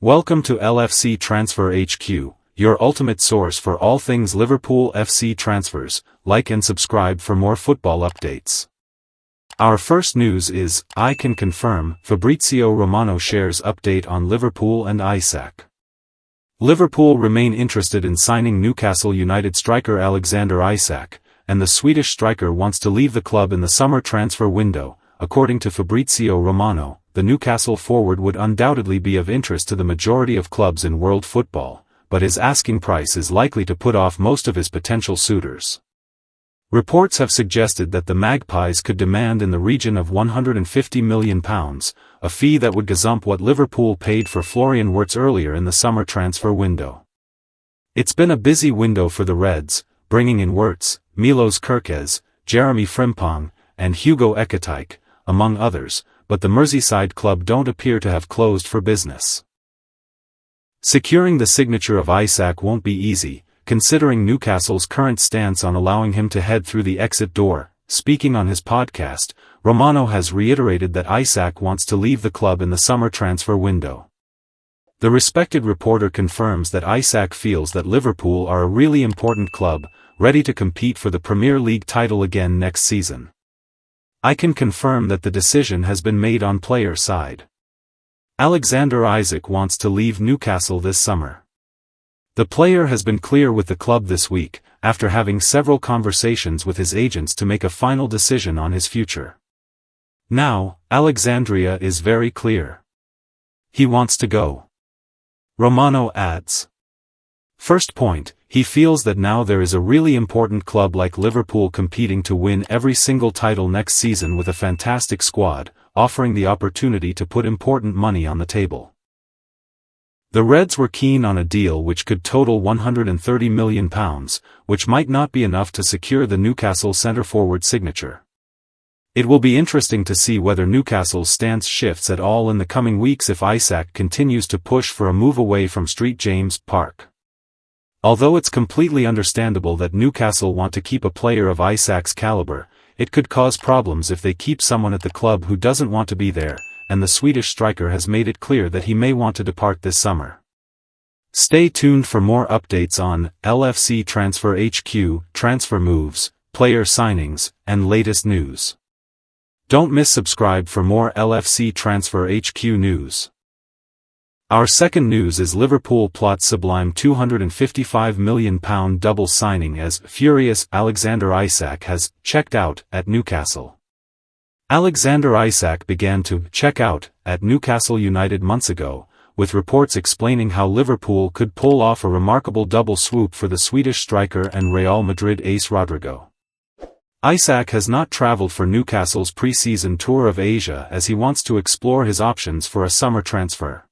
Welcome to LFC Transfer HQ, your ultimate source for all things Liverpool FC transfers. Like and subscribe for more football updates. Our first news is, I can confirm, Fabrizio Romano shares update on Liverpool and Isak. Liverpool remain interested in signing Newcastle United striker Alexander Isak, and the Swedish striker wants to leave the club in the summer transfer window. According to Fabrizio Romano, the Newcastle forward would undoubtedly be of interest to the majority of clubs in world football, but his asking price is likely to put off most of his potential suitors. Reports have suggested that the Magpies could demand in the region of £150 million, a fee that would gazump what Liverpool paid for Florian Wirtz earlier in the summer transfer window. It's been a busy window for the Reds, bringing in Wirtz, Milos Kerkez, Jeremy Frimpong, and Hugo Ekitike, among others, but the Merseyside club don't appear to have closed for business. Securing the signature of Isak won't be easy, considering Newcastle's current stance on allowing him to head through the exit door. Speaking on his podcast, Romano has reiterated that Isak wants to leave the club in the summer transfer window. The respected reporter confirms that Isak feels that Liverpool are a really important club, ready to compete for the Premier League title again next season. I can confirm that the decision has been made on player side. Alexander Isak wants to leave Newcastle this summer. The player has been clear with the club this week, after having several conversations with his agents to make a final decision on his future. Now, Alexandria is very clear. He wants to go. Romano adds. First point, he feels that now there is a really important club like Liverpool competing to win every single title next season with a fantastic squad, offering the opportunity to put important money on the table. The Reds were keen on a deal which could total £130 million, which might not be enough to secure the Newcastle centre-forward signature. It will be interesting to see whether Newcastle's stance shifts at all in the coming weeks if Isak continues to push for a move away from St James' Park. Although it's completely understandable that Newcastle want to keep a player of Isak's caliber, it could cause problems if they keep someone at the club who doesn't want to be there, and the Swedish striker has made it clear that he may want to depart this summer. Stay tuned for more updates on LFC Transfer HQ, transfer moves, player signings, and latest news. Don't miss subscribe for more LFC Transfer HQ news. Our second news is Liverpool plots sublime £255 million double signing as furious Alexander Isak has checked out at Newcastle. Alexander Isak began to check out at Newcastle United months ago, with reports explaining how Liverpool could pull off a remarkable double swoop for the Swedish striker and Real Madrid ace Rodrigo. Isak has not travelled for Newcastle's pre-season tour of Asia as he wants to explore his options for a summer transfer.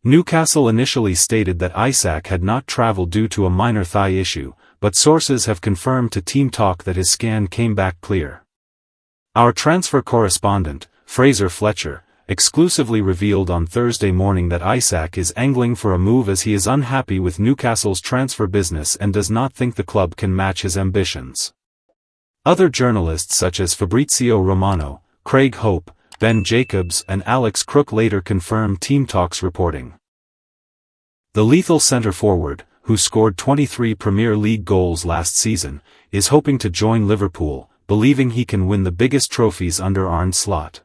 Newcastle initially stated that Isak had not travelled due to a minor thigh issue, but sources have confirmed to Team Talk that his scan came back clear. Our transfer correspondent, Fraser Fletcher, exclusively revealed on Thursday morning that Isak is angling for a move as he is unhappy with Newcastle's transfer business and does not think the club can match his ambitions. Other journalists such as Fabrizio Romano, Craig Hope, Ben Jacobs and Alex Crook later confirmed Team Talk's reporting. The lethal centre-forward, who scored 23 Premier League goals last season, is hoping to join Liverpool, believing he can win the biggest trophies under Arne Slot.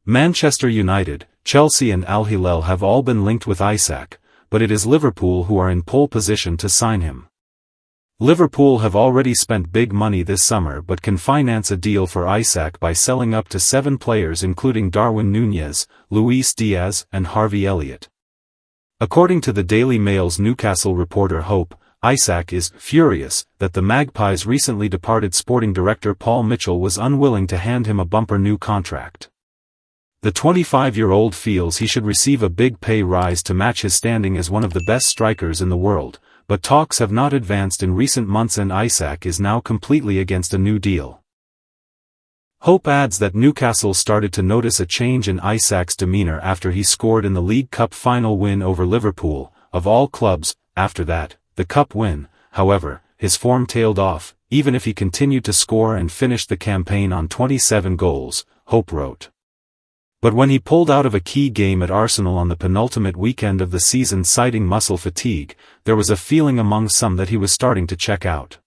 Manchester United, Chelsea and Al Hilal have all been linked with Isak, but it is Liverpool who are in pole position to sign him. Liverpool have already spent big money this summer but can finance a deal for Isak by selling up to 7 players including Darwin Núñez, Luis Diaz and Harvey Elliott. According to the Daily Mail's Newcastle reporter Hope, Isak is furious that the Magpies' recently departed sporting director Paul Mitchell was unwilling to hand him a bumper new contract. The 25-year-old feels he should receive a big pay rise to match his standing as one of the best strikers in the world, but talks have not advanced in recent months and Isak is now completely against a new deal. Hope adds that Newcastle started to notice a change in Isak's demeanour after he scored in the League Cup final win over Liverpool, of all clubs. After that, the cup win, however, his form tailed off, even if he continued to score and finished the campaign on 27 goals, Hope wrote. But when he pulled out of a key game at Arsenal on the penultimate weekend of the season citing muscle fatigue, there was a feeling among some that he was starting to check out.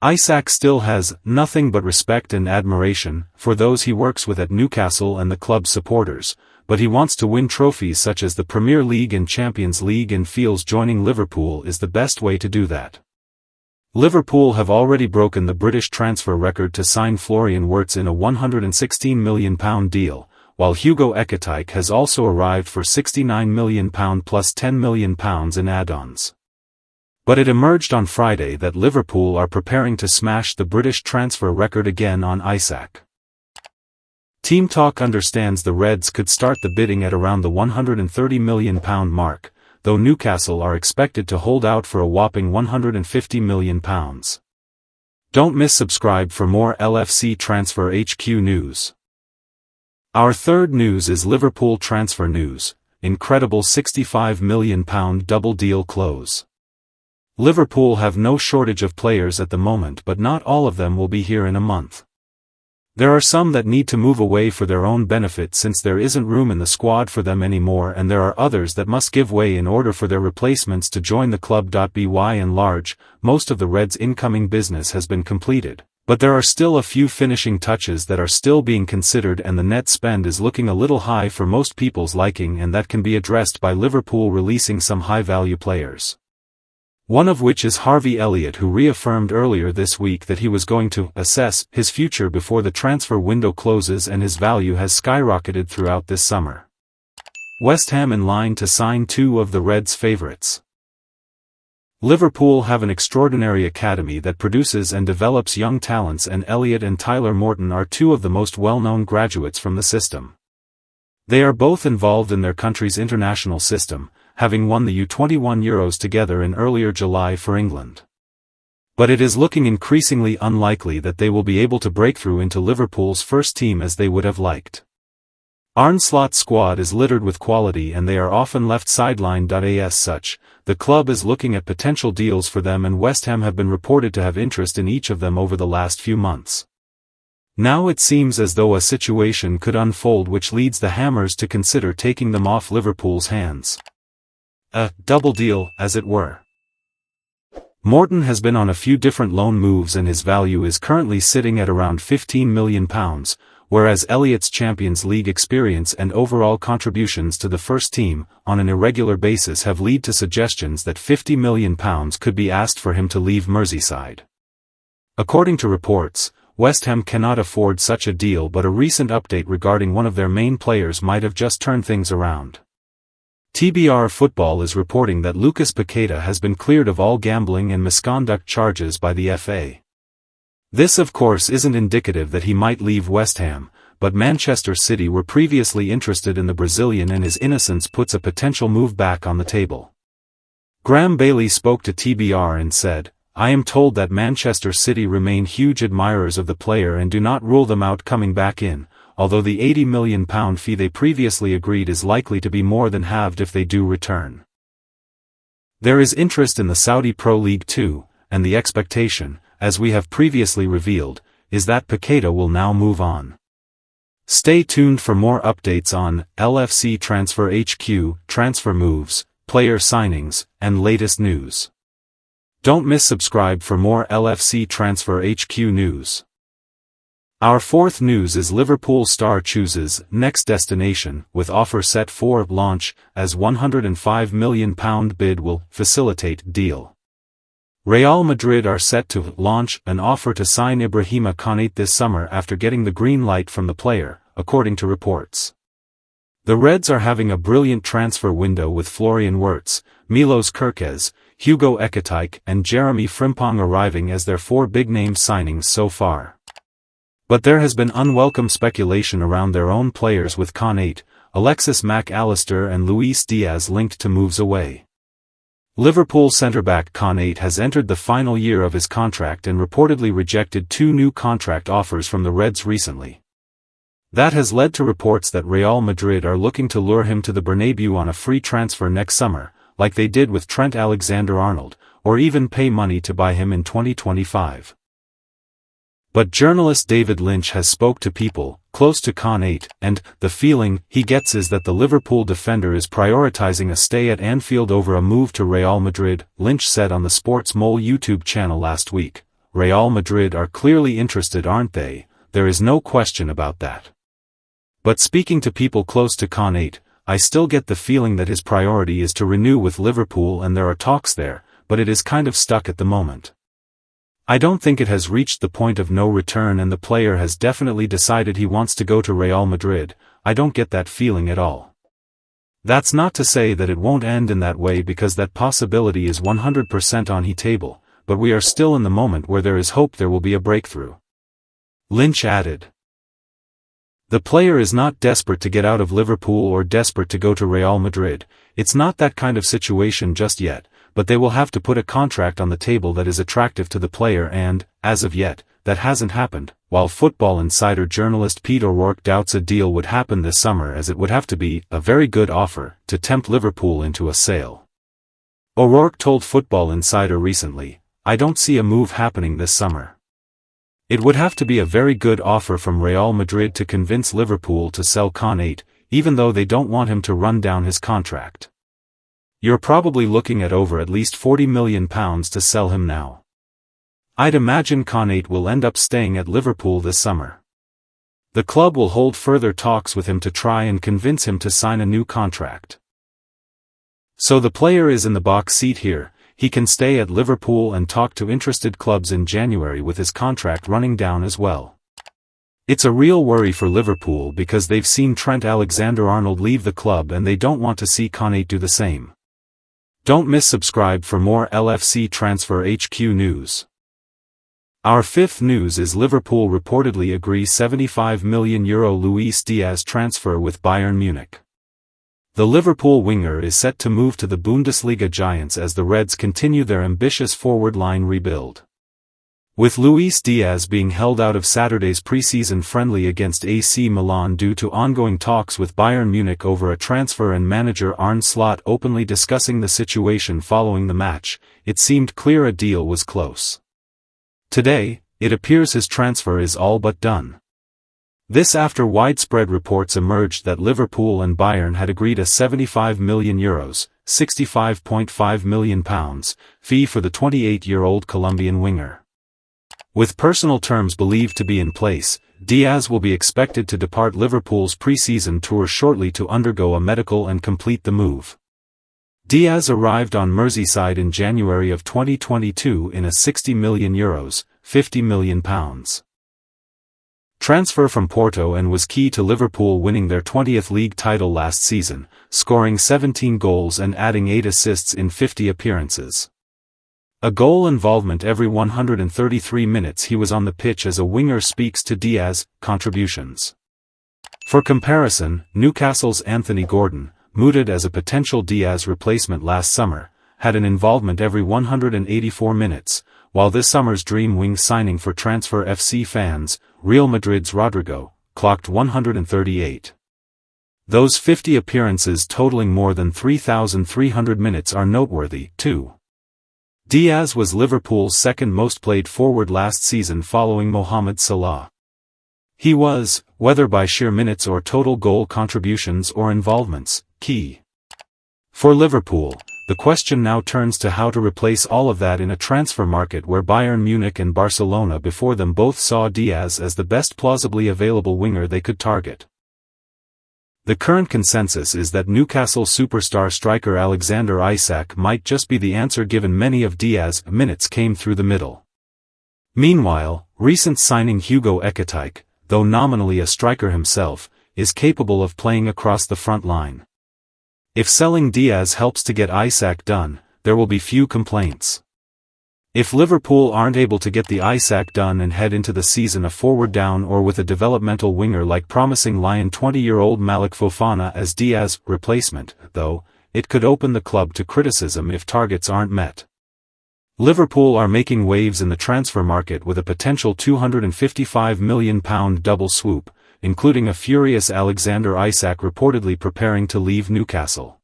Isak still has nothing but respect and admiration for those he works with at Newcastle and the club's supporters, but he wants to win trophies such as the Premier League and Champions League and feels joining Liverpool is the best way to do that. Liverpool have already broken the British transfer record to sign Florian Wirtz in a £116 million deal, while Hugo Ekitike has also arrived for £69 million plus £10 million in add-ons. But it emerged on Friday that Liverpool are preparing to smash the British transfer record again on Isak. Team Talk understands the Reds could start the bidding at around the £130 million mark, though Newcastle are expected to hold out for a whopping £150 million. Don't miss subscribe for more LFC Transfer HQ news. Our third news is Liverpool transfer news, incredible £65 million double deal close. Liverpool have no shortage of players at the moment, but not all of them will be here in a month. There are some that need to move away for their own benefit since there isn't room in the squad for them anymore, and there are others that must give way in order for their replacements to join the club. By and large, most of the Reds' incoming business has been completed, but there are still a few finishing touches that are still being considered, and the net spend is looking a little high for most people's liking, and that can be addressed by Liverpool releasing some high-value players. One of which is Harvey Elliott, who reaffirmed earlier this week that he was going to assess his future before the transfer window closes, and his value has skyrocketed throughout this summer. West Ham in line to sign two of the Reds' favourites. Liverpool have an extraordinary academy that produces and develops young talents, and Elliott and Tyler Morton are two of the most well-known graduates from the system. They are both involved in their country's international system, having won the U21 Euros together in earlier July for England. But it is looking increasingly unlikely that they will be able to break through into Liverpool's first team as they would have liked. Arne Slot's squad is littered with quality, and they are often left sidelined. As such, the club is looking at potential deals for them, and West Ham have been reported to have interest in each of them over the last few months. Now it seems as though a situation could unfold which leads the Hammers to consider taking them off Liverpool's hands. A double deal, as it were. Morton has been on a few different loan moves, and his value is currently sitting at around £15 million, whereas Elliott's Champions League experience and overall contributions to the first team, on an irregular basis, have led to suggestions that £50 million could be asked for him to leave Merseyside. According to reports, West Ham cannot afford such a deal, but a recent update regarding one of their main players might have just turned things around. TBR Football is reporting that Lucas Paqueta has been cleared of all gambling and misconduct charges by the FA. This of course isn't indicative that he might leave West Ham, but Manchester City were previously interested in the Brazilian, and his innocence puts a potential move back on the table. Graham Bailey spoke to TBR and said, "I am told that Manchester City remain huge admirers of the player and do not rule them out coming back in, although the £80 million fee they previously agreed is likely to be more than halved if they do return. There is interest in the Saudi Pro League too, and the expectation, as we have previously revealed, is that Paqueta will now move on." Stay tuned for more updates on LFC Transfer HQ, transfer moves, player signings, and latest news. Don't miss subscribe for more LFC Transfer HQ news. Our fourth news is Liverpool star chooses next destination, with offer set for launch, as £105 million bid will facilitate deal. Real Madrid are set to launch an offer to sign Ibrahima Konate this summer after getting the green light from the player, according to reports. The Reds are having a brilliant transfer window with Florian Wirtz, Milos Kerkez, Hugo Ekitike and Jeremy Frimpong arriving as their four big-name signings so far. But there has been unwelcome speculation around their own players, with Konate, Alexis Mac Allister and Luis Diaz linked to moves away. Liverpool centre-back Konate has entered the final year of his contract and reportedly rejected two new contract offers from the Reds recently. That has led to reports that Real Madrid are looking to lure him to the Bernabeu on a free transfer next summer, like they did with Trent Alexander-Arnold, or even pay money to buy him in 2025. But journalist David Lynch has spoke to People close to Konate, and the feeling he gets is that the Liverpool defender is prioritizing a stay at Anfield over a move to Real Madrid, Lynch said on the Sports Mole YouTube channel last week. Real Madrid are clearly interested, aren't they? There is no question about that. But speaking to people close to Konate, I still get the feeling that his priority is to renew with Liverpool, and there are talks there, but it is kind of stuck at the moment. I don't think it has reached the point of no return, and the player has definitely decided he wants to go to Real Madrid. I don't get that feeling at all. That's not to say that it won't end in that way, because that possibility is 100% on the table, but we are still in the moment where there is hope there will be a breakthrough. Lynch added. The player is not desperate to get out of Liverpool or desperate to go to Real Madrid. It's not that kind of situation just yet, but they will have to put a contract on the table that is attractive to the player, and, as of yet, that hasn't happened, while Football Insider journalist Pete O'Rourke doubts a deal would happen this summer, as it would have to be a very good offer to tempt Liverpool into a sale. O'Rourke told Football Insider recently, "I don't see a move happening this summer. It would have to be a very good offer from Real Madrid to convince Liverpool to sell Konate, even though they don't want him to run down his contract. You're probably looking at over at least £40 million to sell him now. I'd imagine Konate will end up staying at Liverpool this summer. The club will hold further talks with him to try and convince him to sign a new contract. So the player is in the box seat here. He can stay at Liverpool and talk to interested clubs in January with his contract running down as well. It's a real worry for Liverpool because they've seen Trent Alexander-Arnold leave the club and they don't want to see Konate do the same." Don't miss subscribe for more LFC Transfer HQ news. Our fifth news is Liverpool reportedly agree €75 million Luis Diaz transfer with Bayern Munich. The Liverpool winger is set to move to the Bundesliga giants as the Reds continue their ambitious forward line rebuild. With Luis Diaz being held out of Saturday's pre-season friendly against AC Milan due to ongoing talks with Bayern Munich over a transfer and manager Arne Slot openly discussing the situation following the match, it seemed clear a deal was close. Today, it appears his transfer is all but done. This after widespread reports emerged that Liverpool and Bayern had agreed a €75 million, £65.5 million fee for the 28-year-old Colombian winger. With personal terms believed to be in place, Diaz will be expected to depart Liverpool's pre-season tour shortly to undergo a medical and complete the move. Diaz arrived on Merseyside in January of 2022 in a €60 million, £50 million transfer from Porto and was key to Liverpool winning their 20th league title last season, scoring 17 goals and adding 8 assists in 50 appearances. A goal involvement every 133 minutes he was on the pitch as a winger speaks to Diaz's contributions. For comparison, Newcastle's Anthony Gordon, mooted as a potential Diaz replacement last summer, had an involvement every 184 minutes, while this summer's dream wing signing for Transfer FC fans, Real Madrid's Rodrigo, clocked 138. Those 50 appearances totaling more than 3,300 minutes are noteworthy, too. Diaz was Liverpool's second most played forward last season following Mohamed Salah. He was, whether by sheer minutes or total goal contributions or involvements, key. For Liverpool, the question now turns to how to replace all of that in a transfer market where Bayern Munich and Barcelona before them both saw Diaz as the best plausibly available winger they could target. The current consensus is that Newcastle superstar striker Alexander Isak might just be the answer given many of Diaz's minutes came through the middle. Meanwhile, recent signing Hugo Ekitike, though nominally a striker himself, is capable of playing across the front line. If selling Diaz helps to get Isak done, there will be few complaints. If Liverpool aren't able to get the Isak done and head into the season a forward down or with a developmental winger like promising Lyon 20-year-old Malik Fofana as Diaz's replacement, though, it could open the club to criticism if targets aren't met. Liverpool are making waves in the transfer market with a potential £255 million double swoop, including a furious Alexander Isak reportedly preparing to leave Newcastle.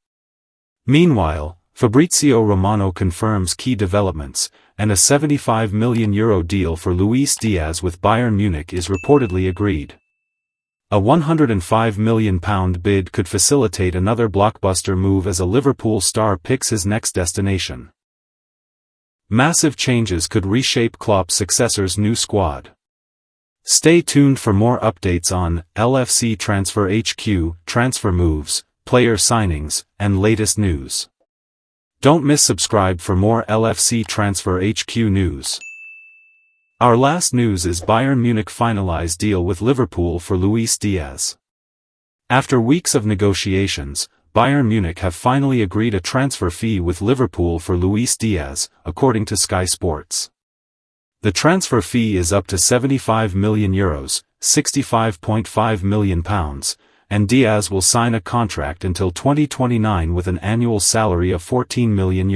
Meanwhile, Fabrizio Romano confirms key developments, and a €75 million deal for Luis Diaz with Bayern Munich is reportedly agreed. A £105 million bid could facilitate another blockbuster move as a Liverpool star picks his next destination. Massive changes could reshape Klopp's successor's new squad. Stay tuned for more updates on LFC Transfer HQ, transfer moves, player signings, and latest news. Don't miss subscribe for more LFC Transfer HQ news. Our last news is Bayern Munich finalise deal with Liverpool for Luis Diaz. After weeks of negotiations, Bayern Munich have finally agreed a transfer fee with Liverpool for Luis Diaz, according to Sky Sports. The transfer fee is up to €75 million, £65.5 million, and Diaz will sign a contract until 2029 with an annual salary of €14 million.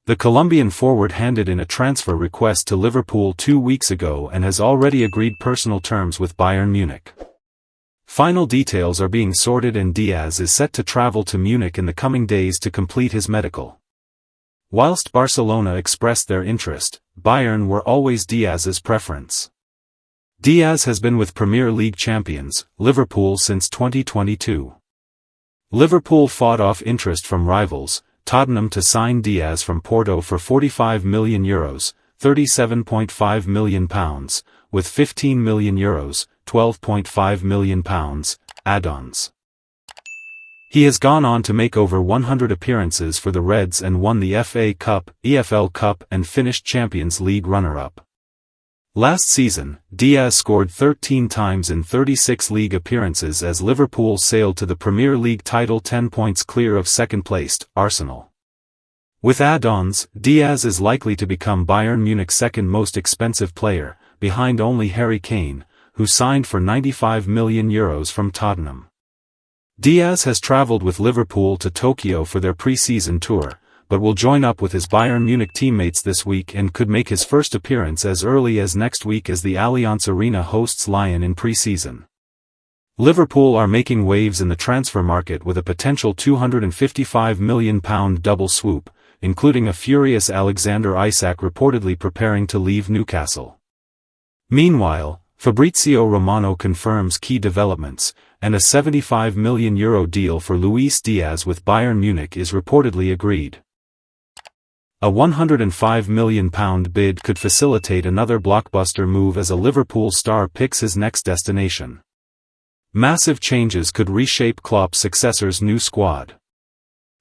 The Colombian forward handed in a transfer request to Liverpool 2 weeks ago and has already agreed personal terms with Bayern Munich. Final details are being sorted and Diaz is set to travel to Munich in the coming days to complete his medical. Whilst Barcelona expressed their interest, Bayern were always Diaz's preference. Diaz has been with Premier League champions, Liverpool since 2022. Liverpool fought off interest from rivals, Tottenham, to sign Diaz from Porto for €45 million, £37.5 million, with €15 million, £12.5 million, add-ons. He has gone on to make over 100 appearances for the Reds and won the FA Cup, EFL Cup and finished Champions League runner-up. Last season, Diaz scored 13 times in 36 league appearances as Liverpool sailed to the Premier League title 10 points clear of second-placed Arsenal. With add-ons, Diaz is likely to become Bayern Munich's second most expensive player, behind only Harry Kane, who signed for €95 million from Tottenham. Diaz has travelled with Liverpool to Tokyo for their pre-season tour, but will join up with his Bayern Munich teammates this week and could make his first appearance as early as next week as the Allianz Arena hosts Lyon in pre-season. Liverpool are making waves in the transfer market with a potential £255 million double swoop, including a furious Alexander Isak reportedly preparing to leave Newcastle. Meanwhile, Fabrizio Romano confirms key developments, and a €75 million deal for Luis Diaz with Bayern Munich is reportedly agreed. A £105 million bid could facilitate another blockbuster move as a Liverpool star picks his next destination. Massive changes could reshape Klopp's successor's new squad.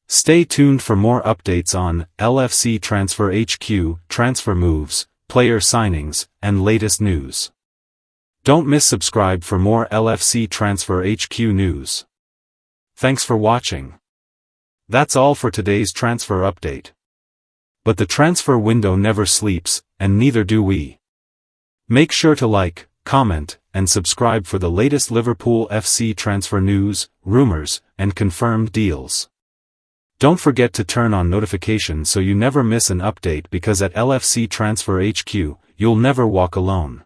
Stay tuned for more updates on LFC Transfer HQ, transfer moves, player signings, and latest news. Don't miss subscribe for more LFC Transfer HQ news. Thanks for watching. That's all for today's transfer update. But the transfer window never sleeps, and neither do we. Make sure to like, comment, and subscribe for the latest Liverpool FC transfer news, rumors, and confirmed deals. Don't forget to turn on notifications so you never miss an update, because at LFC Transfer HQ, you'll never walk alone.